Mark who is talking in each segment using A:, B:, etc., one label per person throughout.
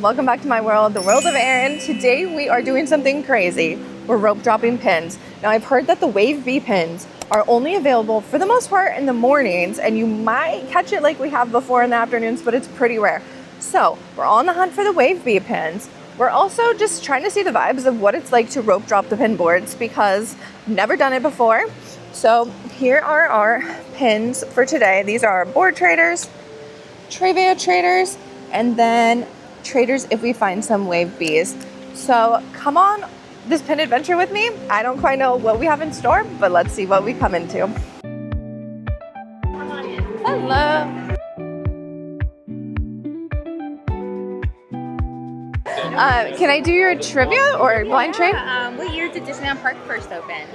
A: welcome back to my world, the world of Erin. Today we are doing something crazy. We're rope dropping pins. Now I've heard that the Wave B pins are only available for the most part in the mornings, and you might catch it like we have before in the afternoons, but it's pretty rare. So we're on the hunt for the Wave B pins. We're also just trying to see the vibes of what it's like to rope drop the pin boards because I've never done it before. So here are our pins for today. These are our board traders, Treveo traders, and then traders if we find some Wave Bs. So come on this pin adventure with me. I don't quite know what we have in store, but let's see what we come into. Hello. Can I do your trivia or blind trade?
B: What year did Disneyland Park first open?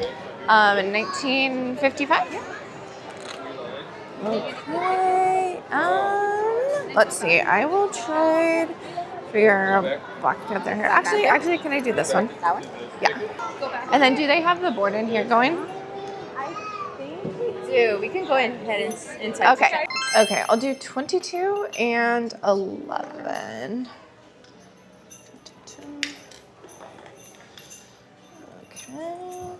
A: 1955. Okay. Let's see. I will trade for your Black Panther here. Actually, can I do this one?
B: That one?
A: Yeah. And then, do they have the board in here going?
B: I think we do. We can go ahead and inside.
A: Okay. Okay. I'll do 22 and 11. 22. Okay.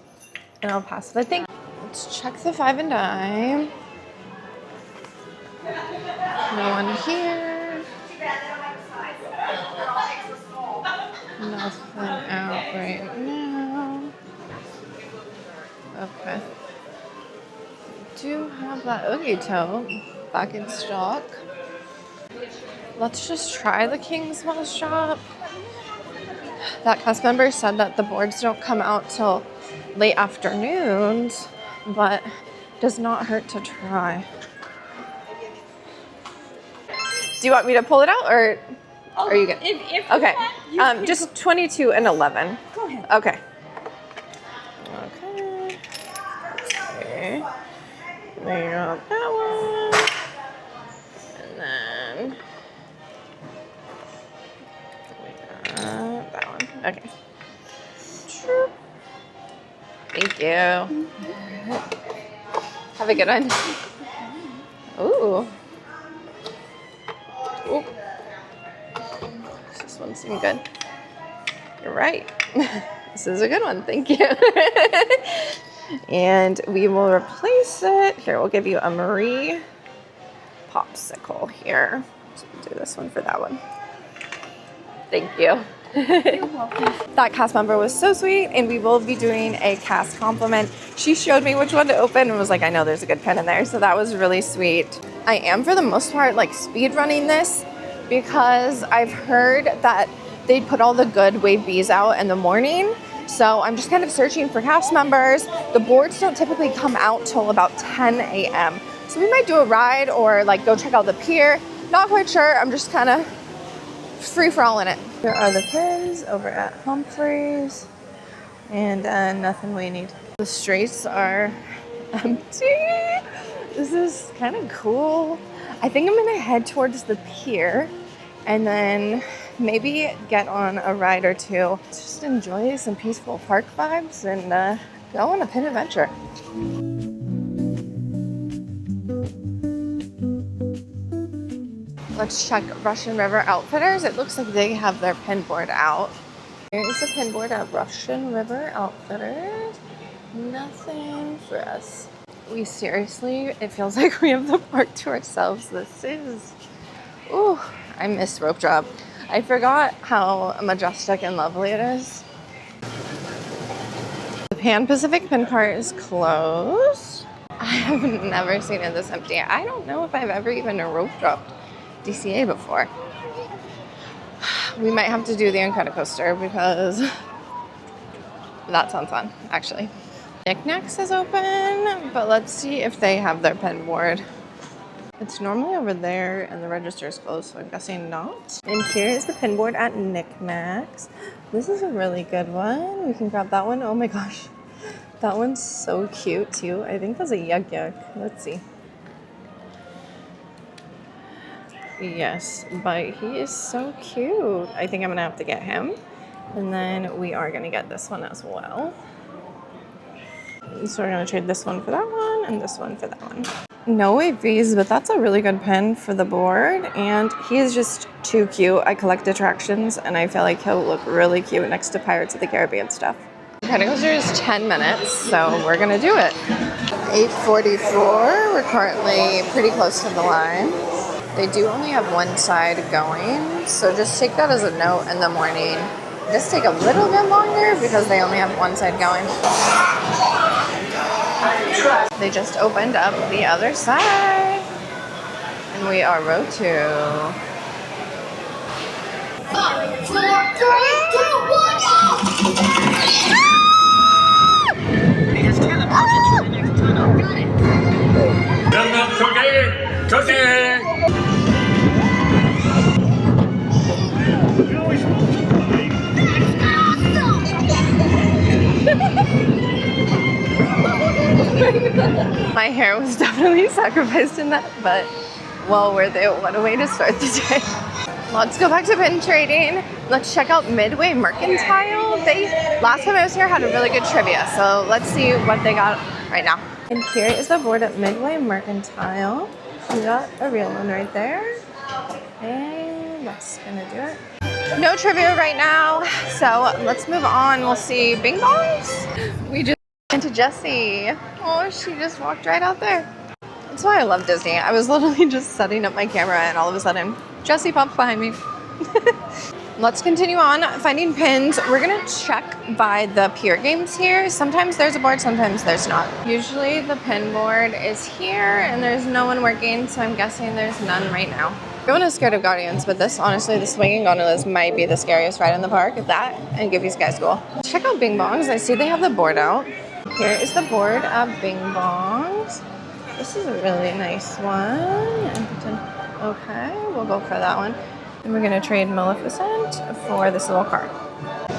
A: And I'll pass the thing. Let's check the 5 and dime. No one here. Nothing out right now. Okay. Do have that Oogie Tote back in stock. Let's just try the King's Mouse Shop. That cast member said that the boards don't come out till late afternoons, but does not hurt to try. Do you want me to pull it out, or are you good?
B: If
A: okay.
B: You want,
A: just 22 and 11.
B: Go ahead.
A: Okay. Okay. Okay. We got that one. And then we got that one. Okay. Thank you. Have a good one. Ooh. Ooh. This one seemed good. You're right. This is a good one. Thank you. And we will replace it. Here, we'll give you a Marie popsicle here. So we'll do this one for that one. Thank you.
B: You're welcome.
A: That cast member was so sweet, and we will be doing a cast compliment. She showed me which one to open and was like, I know there's a good pin in there. So that was really sweet. I am, for the most part, like speed running this because I've heard that they'd put all the good Wave Bs out in the morning. So I'm just kind of searching for cast members. The boards don't typically come out till about 10 a.m. So we might do a ride or like go check out the pier. Not quite sure. I'm just kind of free for all in it. Here are the pins over at Humphreys, and nothing we need. The streets are empty. This is kind of cool. I think I'm gonna head towards the pier and then maybe get on a ride or two. Just enjoy some peaceful park vibes and go on a pin adventure. Let's check Russian River Outfitters. It looks like they have their pin board out. Here is the pin board at Russian River Outfitters. Nothing for us. We seriously, it feels like we have the park to ourselves. This is, ooh, I miss rope drop. I forgot how majestic and lovely it is. The Pan Pacific pin cart is closed. I have never seen it this empty. I don't know if I've ever even rope dropped DCA before. We might have to do the Incredicoaster because that sounds fun, actually. Knickknacks is open, but let's see if they have their pin board. It's normally over there and the register is closed, so I'm guessing not. And here is the pin board at Knickknacks. This is a really good one. We can grab that one. Oh my gosh. That one's so cute too. I think that's a Yuk Yuk. Let's see. Yes, but he is so cute. I think I'm gonna have to get him. And then we are gonna get this one as well. So we're gonna trade this one for that one and this one for that one. No wave fees, but that's a really good pin for the board. And he is just too cute. I collect attractions and I feel like he'll look really cute next to Pirates of the Caribbean stuff. Credit coaster is 10 minutes, so we're gonna do it. 8:44, we're currently pretty close to the line. They do only have one side going, so just take that as a note in the morning. Just take a little bit longer because they only have one side going. They just opened up the other side, and we are row 2.
C: 5, 4, 3, 2, 1,
A: My hair was definitely sacrificed in that, but well worth it. What a way to start the day. Let's go back to pin trading. Let's check out Midway Mercantile. They, last time I was here, had a really good trivia, so let's see what they got right now. And here is the board at Midway Mercantile. We got a real one right there. And that's gonna do it. No trivia right now, so let's move on. We'll see Bing Bongs. We just went to Jessie. Oh, she just walked right out there. That's why I love Disney. I was literally just setting up my camera and all of a sudden, Jessie popped behind me. Let's continue on finding pins. We're gonna check by the pier games here. Sometimes there's a board, sometimes there's not. Usually the pin board is here and there's no one working, so I'm guessing there's none right now. Everyone is scared of Guardians, but this, honestly, the swinging gondolas might be the scariest ride in the park. That and Goofy Sky School. Check out Bing Bongs. I see they have the board out. Here is the board of Bing Bongs. This is a really nice one. Okay, we'll go for that one. And we're gonna trade Maleficent for this little card.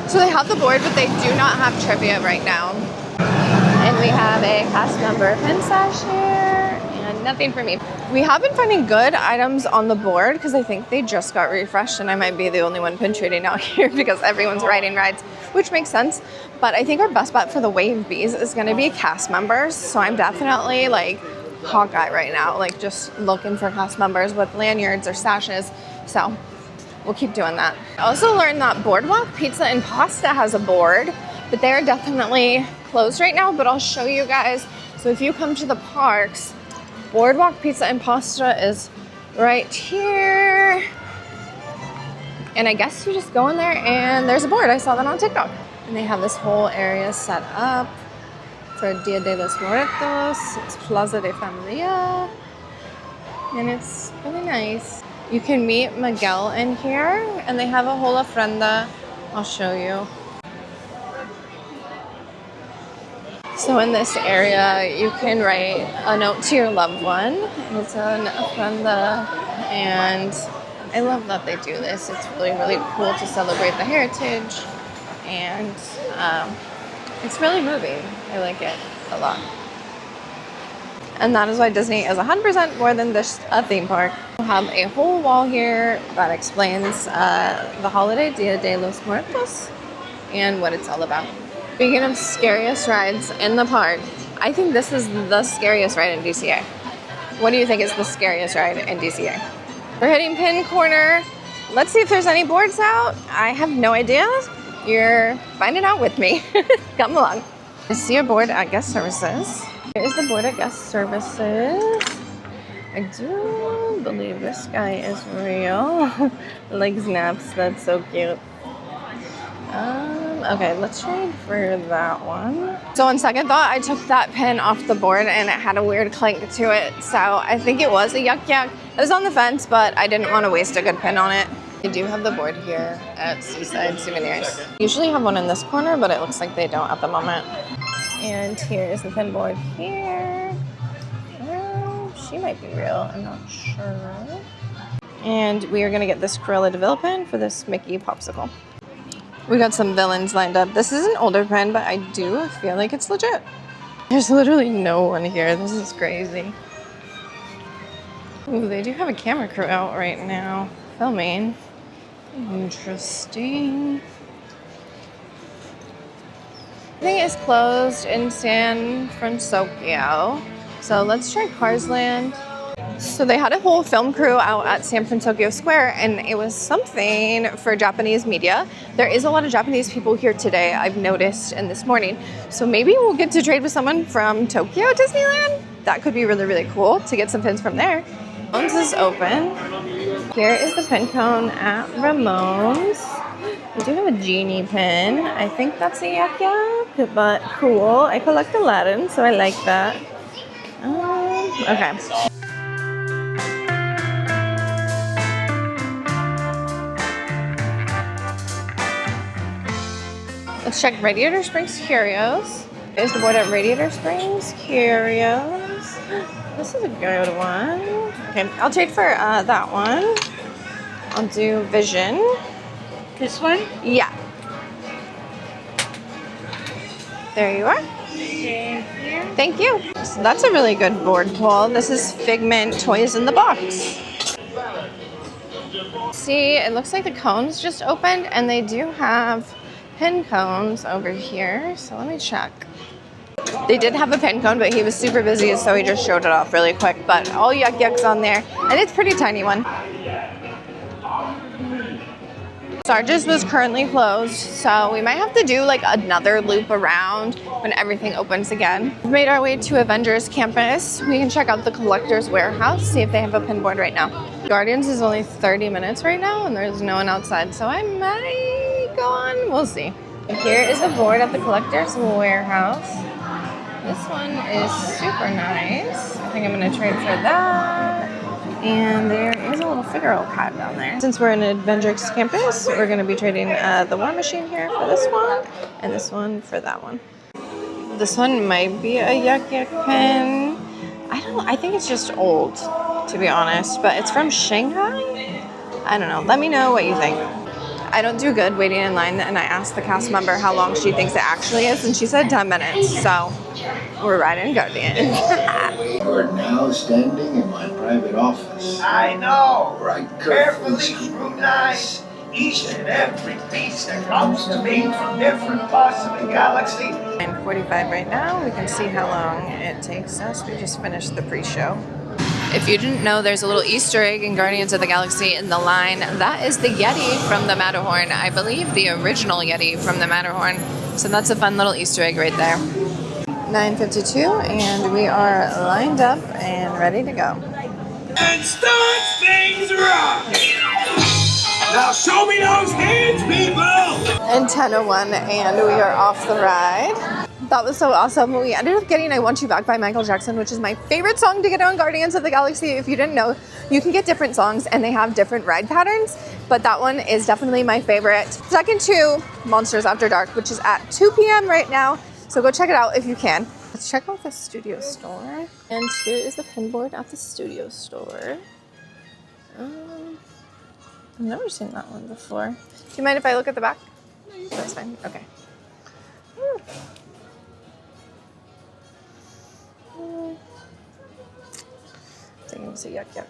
A: So they have the board, but they do not have trivia right now. And we have a cast member pin sash here, and nothing for me. We have been finding good items on the board because I think they just got refreshed and I might be the only one pin trading out here because everyone's riding rides, which makes sense. But I think our best bet for the wave bees is gonna be cast members. So I'm definitely like Hawkeye right now, like just looking for cast members with lanyards or sashes. So we'll keep doing that. I also learned that Boardwalk Pizza and Pasta has a board, but they're definitely closed right now, but I'll show you guys. So if you come to the parks, Boardwalk Pizza and Pasta is right here. And I guess you just go in there and there's a board. I saw that on TikTok. And they have this whole area set up for Dia de los Muertos. It's Plaza de Familia. And it's really nice. You can meet Miguel in here and they have a whole ofrenda. I'll show you. So in this area, you can write a note to your loved one. And it's an ofrenda. And I love that they do this. It's really, really cool to celebrate the heritage. And it's really moving. I like it a lot. And that is why Disney is 100% more than just a theme park. We have a whole wall here that explains the holiday, Dia de los Muertos, and what it's all about. Speaking of scariest rides in the park, I think this is the scariest ride in DCA. What do you think is the scariest ride in DCA? We're hitting pin corner. Let's see if there's any boards out. I have no idea. You're finding out with me. Come along. I see a board at guest services. Here's the board at guest services. I do believe this guy is real. Leg snaps, that's so cute. Okay, let's try for that one. So on second thought, I took that pin off the board and it had a weird clink to it. So I think it was a yuck yuck. It was on the fence, but I didn't want to waste a good pin on it. They do have the board here at Seaside Souvenirs. Usually have one in this corner, but it looks like they don't at the moment. And here is the pin board here. She might be real, I'm not sure. And we are gonna get this Cruella de Vil pin for this Mickey popsicle. We got some villains lined up. This is an older pin, but I do feel like it's legit. There's literally no one here. This is crazy. Ooh, they do have a camera crew out right now filming. Interesting. Everything is closed in San Francisco. So let's try Cars Land. So they had a whole film crew out at San Francisco Square, and it was something for Japanese media. There is a lot of Japanese people here today, I've noticed, and this morning. So maybe we'll get to trade with someone from Tokyo Disneyland. That could be really, really cool to get some pins from there. Ramones is open. Here is the pin cone at Ramones. We do have a genie pin. I think that's a yak yak, but cool. I collect Aladdin, so I like that. Okay. Let's check Radiator Springs Curios. There's the board at Radiator Springs Curios. This is a good one. Okay, I'll trade for that one. I'll do Vision.
D: This one?
A: Yeah. There you are.
D: Thank you.
A: Thank you. So that's a really good board pull. This is Figment Toys in the Box. See, it looks like the cones just opened, and they do have pin cones over here. So let me check. They did have a pin cone, but he was super busy, so he just showed it off really quick. But all Yuck Yucks on there, and it's a pretty tiny one. Sarge's was currently closed, so we might have to do like another loop around when everything opens again. We've made our way to Avengers Campus. We can check out the Collector's Warehouse, see if they have a pin board right now. Guardians is only 30 minutes right now, and there's no one outside, so I might go on. We'll see. Here is the board at the Collector's Warehouse. This one is super nice. I think I'm gonna trade for that. And there is a little Figaro pad down there. Since we're in Avengers Campus, we're gonna be trading the War Machine here for this one, and this one for that one. This one might be a Yuck Yuck pin. I think it's just old, to be honest, but it's from Shanghai? I don't know, let me know what you think. I don't do good waiting in line, and I asked the cast member how long she thinks it actually is, and she said 10 minutes, so we're riding Guardian.
E: You're now standing in my private office.
F: I know.
E: Where I
F: Carefully scrutinize each and every piece that comes to me from different parts of the galaxy.
A: 9:45 right now. We can see how long it takes us. We just finished the pre-show. If you didn't know, there's a little Easter egg in Guardians of the Galaxy in the line. That is the Yeti from the Matterhorn. I believe the original Yeti from the Matterhorn. So that's a fun little Easter egg right there. 9:52, and we are lined up and ready to go.
F: And start things rocking. Now show me those hands, people.
A: And 10:01, and we are off the ride. That was so awesome. We ended up getting I Want You Back by Michael Jackson, which is my favorite song to get on Guardians of the Galaxy. If you didn't know, you can get different songs and they have different ride patterns, but that one is definitely my favorite. Second to Monsters After Dark, which is at 2 p.m. right now, so go check it out if you can. Let's check out the studio store. And here is the pin board at the studio store. I've never seen that one before. Do you mind if I look at the back? That's fine. Okay. I think it's a Yuck Yuck.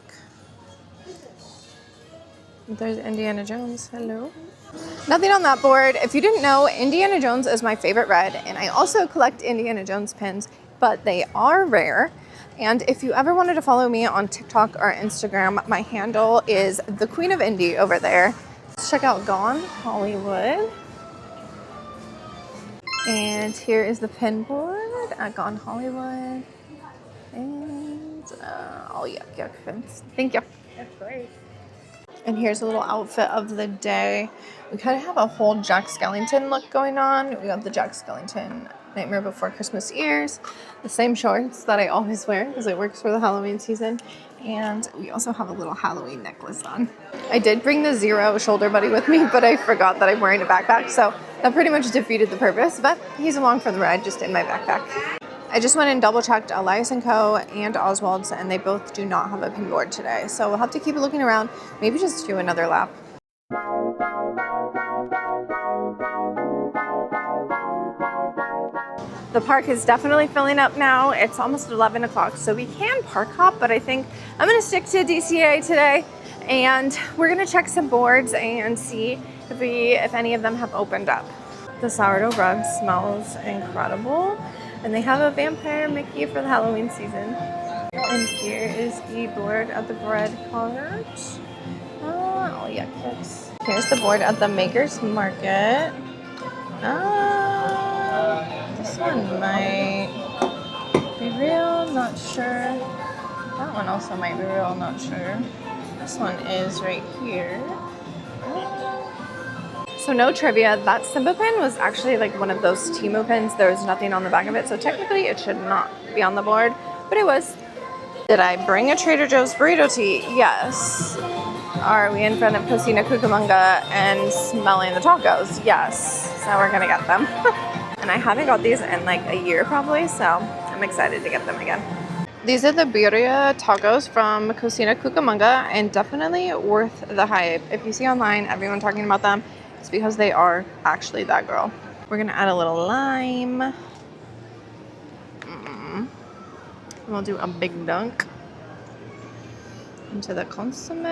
A: There's Indiana Jones. Hello. Nothing on that board. If you didn't know, Indiana Jones is my favorite ride, and I also collect Indiana Jones pins, but they are rare. And if you ever wanted to follow me on TikTok or Instagram, my handle is the Queen of Indy over there. Let's check out Gone Hollywood. And here is the pin board at Gone Hollywood. And all Yuck Yuck pins. Thank you.
B: That's great.
A: And here's a little outfit of the day. We kind of have a whole Jack Skellington look going on. We got the Jack Skellington Nightmare Before Christmas ears, the same shorts that I always wear because it works for the Halloween season. And we also have a little Halloween necklace on. I did bring the Zero shoulder buddy with me, but I forgot that I'm wearing a backpack, so that pretty much defeated the purpose, but he's along for the ride just in my backpack. I just went and double checked Elias & Co. and Oswald's, and they both do not have a pin board today. So we'll have to keep looking around, maybe just do another lap. The park is definitely filling up now. It's almost 11 o'clock, so we can park hop, but I think I'm gonna stick to DCA today, and we're gonna check some boards and see if any of them have opened up. The sourdough bread smells incredible. And they have a vampire Mickey for the Halloween season. And here is the board at the bread cart. Oh, yeah, cooks. Here's the board at the Maker's Market. This one might be real, not sure. That one also might be real, not sure. This one is right here. So no trivia, that Simba pin was actually like one of those Temu pins. There was nothing on the back of it, so technically it should not be on the board, but it was. Did I bring a Trader Joe's burrito tea? Yes. Are we in front of Cocina Cucamonga and smelling the tacos? Yes. So we're gonna get them. And I haven't got these in like a year probably, so I'm excited to get them again. These are the birria tacos from Cocina Cucamonga, and definitely worth the hype. If you see online everyone talking about them, it's because they are actually that girl. We're gonna add a little lime. We'll do a big dunk into the consomme.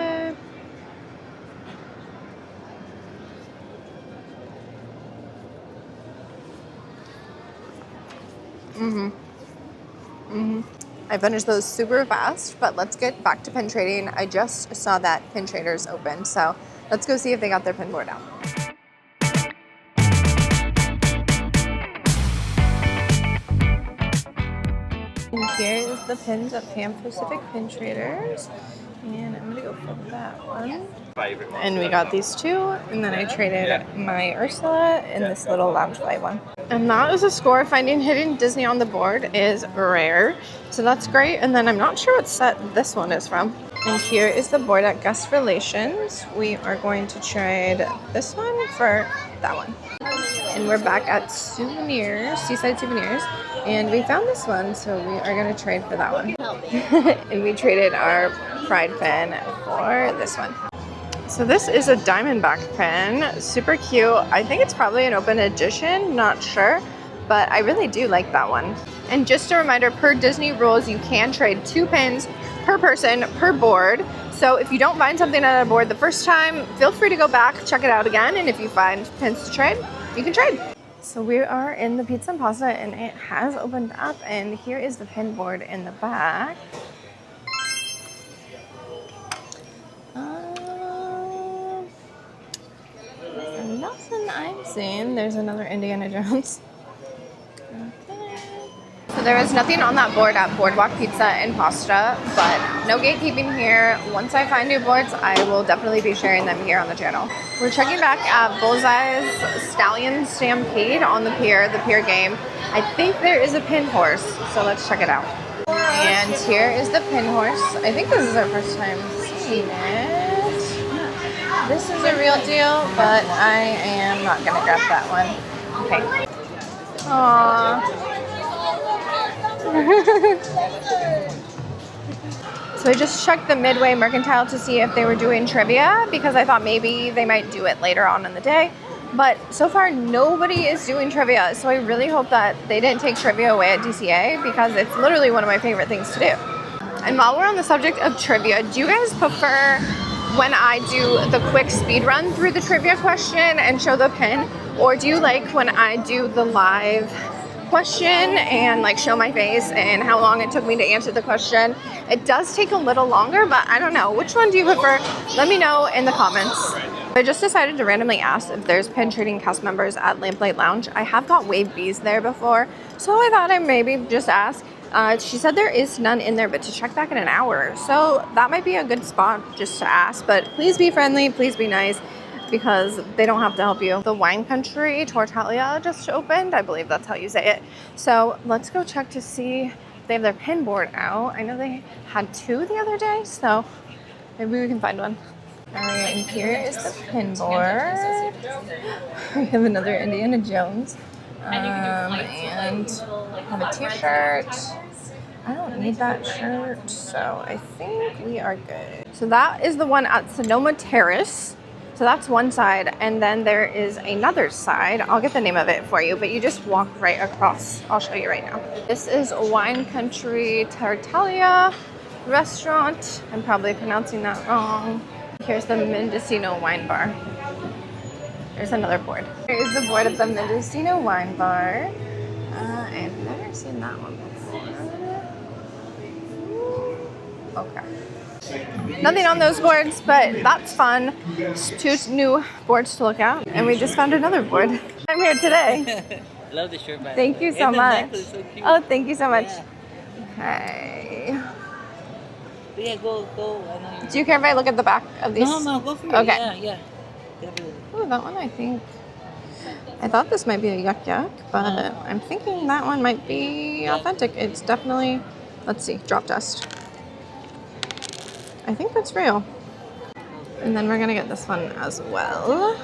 A: I finished those super fast, but let's get back to pin trading. I just saw that Pin Traders opened, so let's go see if they got their pin board out. And here is the pins at Pan Pacific Pin Traders. And I'm gonna go for that one. And we got these two, and then I traded my Ursula in this little loungefly one. And that is a score. Finding hidden Disney on the board is rare, so that's great. And then I'm not sure what set this one is from. And here is the board at Guest Relations. We are going to trade this one for that one. And we're back at Souvenirs, Seaside Souvenirs, and we found this one, so we are going to trade for that one. And we traded our Pride pin for this one. So this is a Diamondback pin, super cute. I think it's probably an open edition, not sure, but I really do like that one. And just a reminder, per Disney rules, you can trade 2 pins per person per board. So if you don't find something on a board the first time, feel free to go back, check it out again, and if you find pins to trade, you can trade. So we are in the Pizza and Pasta, and it has opened up, and here is the pin board in the back. Nothing I'm seeing. There's another Indiana Jones. Okay. So there was nothing on that board at Boardwalk Pizza and Pasta, but no gatekeeping here. Once I find new boards, I will definitely be sharing them here on the channel. We're checking back at Bullseye's Stallion Stampede on the pier game. I think there is a pin horse, so let's check it out. And here is the pin horse. I think this is our first time seeing it. This is a real deal, but I am not gonna grab that one. Okay. Aww. So I just checked the Midway Mercantile to see if they were doing trivia, because I thought maybe they might do it later on in the day. But so far, nobody is doing trivia. So I really hope that they didn't take trivia away at DCA, because it's literally one of my favorite things to do. And while we're on the subject of trivia, do you guys prefer when I do the quick speed run through the trivia question and show the pin, or do you like when I do the live question and like show my face and how long it took me to answer the question? It does take a little longer, but I don't know. Which one do you prefer? Let me know in the comments. I just decided to randomly ask if there's pin trading cast members at Lamplight Lounge. I have got Wave B's there before, so I thought I'd maybe just ask. She said there is none in there, but to check back in an hour. So that might be a good spot just to ask, but please be friendly, please be nice, because they don't have to help you. The Wine Country Tortilla just opened. I believe that's how you say it. So let's go check to see if they have their pin board out. I know they had 2 the other day, so maybe we can find one. All right, and here is the pin board. We have another Indiana Jones. And have a t-shirt. I don't need that shirt, so I think we are good. So that is the one at Sonoma Terrace. So that's one side, and then there is another side. I'll get the name of it for you, but you just walk right across. I'll show you right now. This is Wine Country Tartaglia restaurant. I'm probably pronouncing that wrong. Here's the Mendocino Wine Bar. There's another board. Here's the board at the Mendocino Wine Bar. I've never seen that one before. Okay. Nothing on those boards, but that's fun. Two new boards to look at. And we just found another board. I'm here today.
G: Love the shirt.
A: Thank you so
G: And the
A: much.
G: necklace, so cute.
A: Oh, thank you so much.
G: Yeah.
A: Okay.
G: Yeah, go. I know you.
A: Do you care if I look at the back of these?
G: No, go for it.
A: Okay.
G: Yeah. Definitely.
A: Oh, that one I think. I thought this might be a yuck yuck, but I'm thinking that one might be authentic. It's definitely, let's see, drop dust. I think that's real. And then we're gonna get this one as well.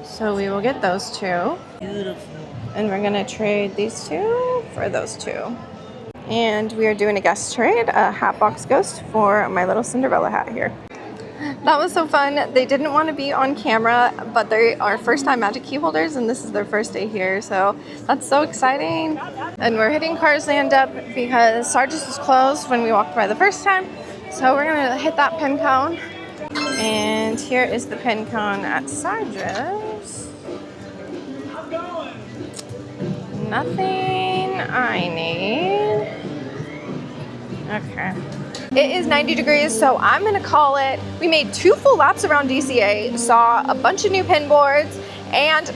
A: So we will get those two.
G: Beautiful.
A: And we're gonna trade these two for those two. And we are doing a guest trade, a hat box ghost for my little Cinderella hat here. That was so fun. They didn't want to be on camera, but they are first time magic key holders and this is their first day here. So that's so exciting. And we're hitting Cars Land up because Sargis was closed when we walked by the first time. So we're gonna hit that pin cone. And here is the pin cone at Sargis. Nothing I need. Okay. It is 90 degrees, so I'm gonna call it. We made 2 full laps around DCA, saw a bunch of new pin boards, and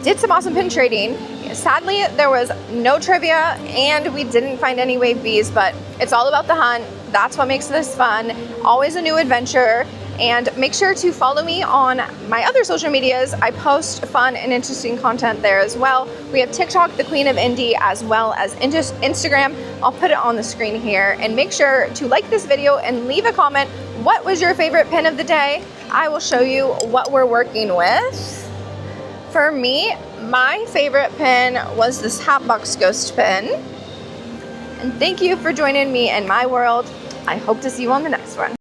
A: did some awesome pin trading. Sadly, there was no trivia, and we didn't find any wave Bs, but it's all about the hunt. That's what makes this fun. Always a new adventure. And make sure to follow me on my other social medias. I post fun and interesting content there as well. We have TikTok, the Queen of Indie, as well as Instagram. I'll put it on the screen here. And make sure to like this video and leave a comment. What was your favorite pin of the day? I will show you what we're working with. For me, my favorite pin was this Hatbox Ghost pin. And thank you for joining me in my world. I hope to see you on the next one.